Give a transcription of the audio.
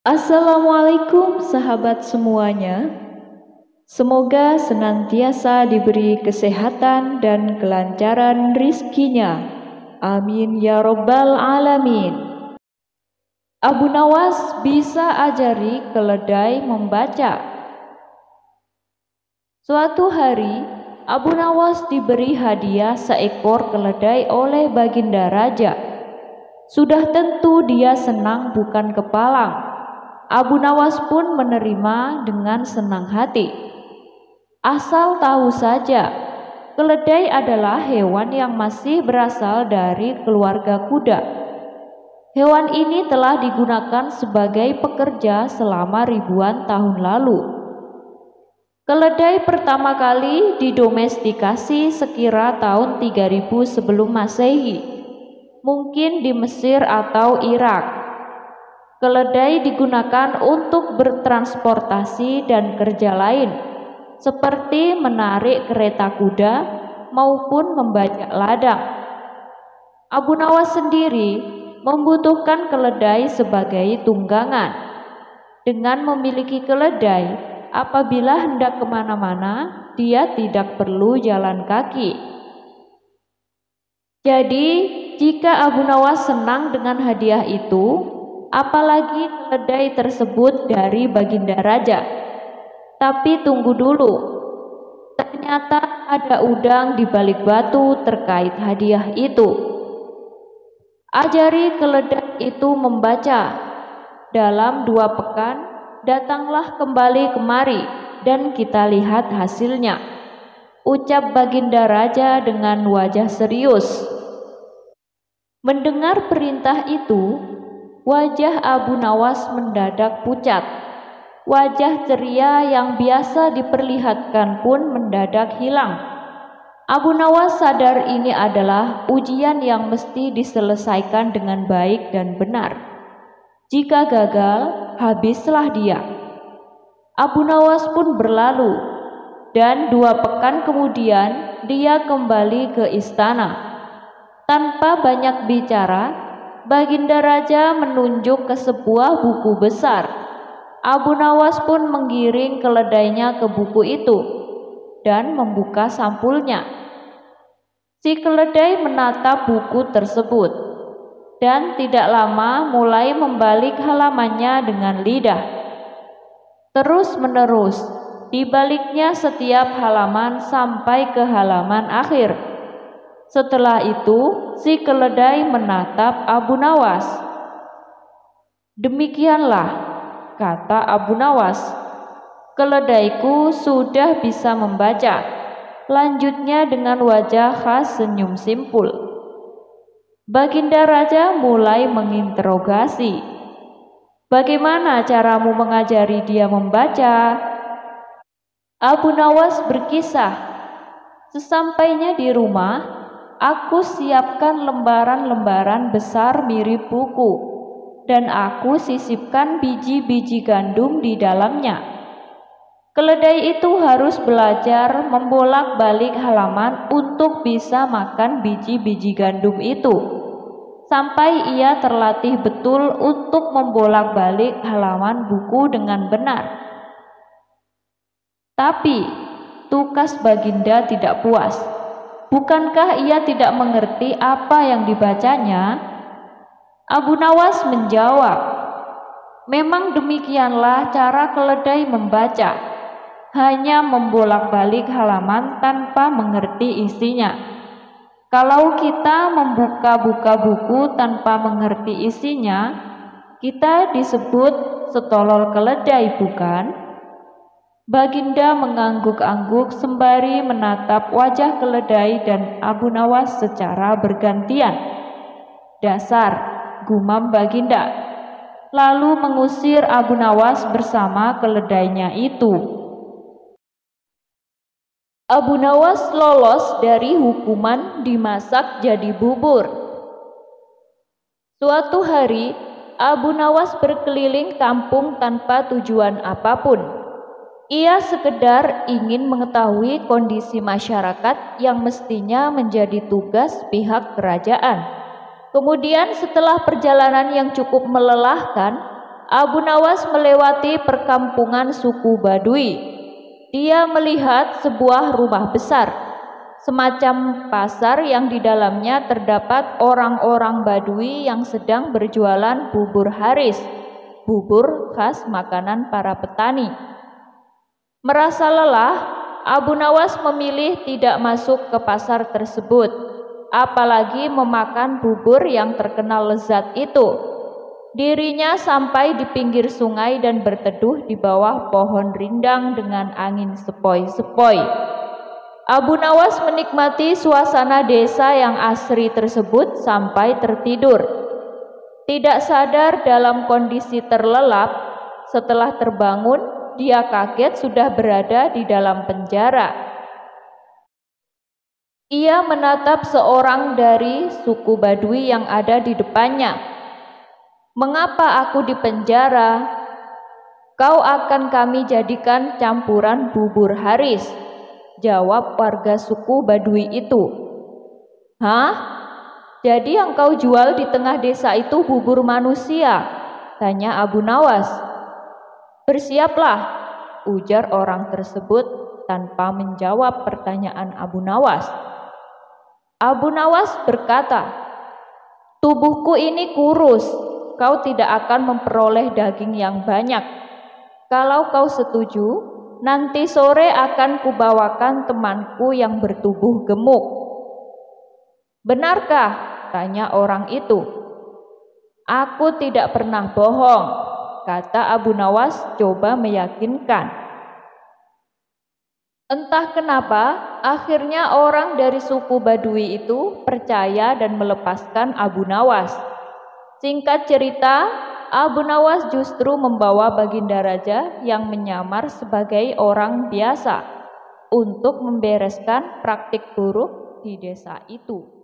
Assalamualaikum sahabat semuanya. Semoga senantiasa diberi kesehatan dan kelancaran rizkinya. Amin ya robbal alamin. Abu Nawas bisa ajari keledai membaca. Suatu hari, Abu Nawas diberi hadiah seekor keledai oleh Baginda Raja. Sudah tentu dia senang bukan kepalang. Abu Nawas pun menerima dengan senang hati. Asal tahu saja, keledai adalah hewan yang masih berasal dari keluarga kuda. Hewan ini telah digunakan sebagai pekerja selama ribuan tahun lalu. Keledai pertama kali didomestikasi sekira tahun 3000 sebelum Masehi, mungkin di Mesir atau Irak. Keledai digunakan untuk bertransportasi dan kerja lain, seperti menarik kereta kuda maupun membajak ladang. Abu Nawas sendiri membutuhkan keledai sebagai tunggangan. Dengan memiliki keledai, apabila hendak kemana-mana, dia tidak perlu jalan kaki. Jadi, jika Abu Nawas senang dengan hadiah itu, apalagi keledai tersebut dari Baginda Raja. Tapi tunggu dulu, ternyata ada udang di balik batu terkait hadiah itu. Ajari keledai itu membaca. Dalam 2 pekan, datanglah kembali kemari dan kita lihat hasilnya, ucap Baginda Raja dengan wajah serius. Mendengar perintah itu, wajah Abu Nawas mendadak pucat. Wajah ceria yang biasa diperlihatkan pun mendadak hilang. Abu Nawas sadar ini adalah ujian yang mesti diselesaikan dengan baik dan benar. Jika gagal, habislah dia. Abu Nawas pun berlalu, dan 2 pekan kemudian dia kembali ke istana. Tanpa banyak bicara, Baginda Raja menunjuk ke sebuah buku besar. Abu Nawas pun menggiring keledainya ke buku itu dan membuka sampulnya. Si keledai menatap buku tersebut dan tidak lama mulai membalik halamannya dengan lidah. Terus-menerus, dibaliknya setiap halaman sampai ke halaman akhir. Setelah itu, si keledai menatap Abu Nawas. Demikianlah, kata Abu Nawas, keledaiku sudah bisa membaca. Lanjutnya dengan wajah khas senyum simpul. Baginda Raja mulai menginterogasi. Bagaimana caramu mengajari dia membaca? Abu Nawas berkisah. Sesampainya di rumah, aku siapkan lembaran-lembaran besar mirip buku, dan aku sisipkan biji-biji gandum di dalamnya. Keledai itu harus belajar membolak-balik halaman untuk bisa makan biji-biji gandum itu, sampai ia terlatih betul untuk membolak-balik halaman buku dengan benar. Tapi, tukas Baginda tidak puas. Bukankah ia tidak mengerti apa yang dibacanya? Abu Nawas menjawab, memang demikianlah cara keledai membaca, hanya membolak-balik halaman tanpa mengerti isinya. Kalau kita membuka-buka buku tanpa mengerti isinya, kita disebut setolol keledai, bukan? Baginda mengangguk-angguk sembari menatap wajah keledai dan Abu Nawas secara bergantian. Dasar, gumam Baginda, lalu mengusir Abu Nawas bersama keledainya itu. Abu Nawas lolos dari hukuman dimasak jadi bubur. Suatu hari, Abu Nawas berkeliling kampung tanpa tujuan apapun. Ia sekedar ingin mengetahui kondisi masyarakat yang mestinya menjadi tugas pihak kerajaan. Kemudian setelah perjalanan yang cukup melelahkan, Abu Nawas melewati perkampungan suku Badui. Dia melihat sebuah rumah besar, semacam pasar yang di dalamnya terdapat orang-orang Badui yang sedang berjualan bubur haris, bubur khas makanan para petani. Merasa lelah, Abu Nawas memilih tidak masuk ke pasar tersebut, apalagi memakan bubur yang terkenal lezat itu. Dirinya sampai di pinggir sungai dan berteduh di bawah pohon rindang dengan angin sepoi-sepoi. Abu Nawas menikmati suasana desa yang asri tersebut sampai tertidur. Tidak sadar dalam kondisi terlelap, setelah terbangun, dia kaget sudah berada di dalam penjara. Ia menatap seorang dari suku Badui yang ada di depannya. "Mengapa aku di penjara?" "Kau akan kami jadikan campuran bubur haris," jawab warga suku Badui itu. "Hah? Jadi yang kau jual di tengah desa itu bubur manusia?" tanya Abu Nawas. "Bersiaplah," ujar orang tersebut tanpa menjawab pertanyaan Abu Nawas. Abu Nawas berkata, "Tubuhku ini kurus, kau tidak akan memperoleh daging yang banyak. Kalau kau setuju, nanti sore akan kubawakan temanku yang bertubuh gemuk." "Benarkah?" tanya orang itu. "Aku tidak pernah bohong," kata Abu Nawas coba meyakinkan. Entah kenapa, akhirnya orang dari suku Badui itu percaya dan melepaskan Abu Nawas. Singkat cerita, Abu Nawas justru membawa Baginda Raja yang menyamar sebagai orang biasa untuk membereskan praktik buruk di desa itu.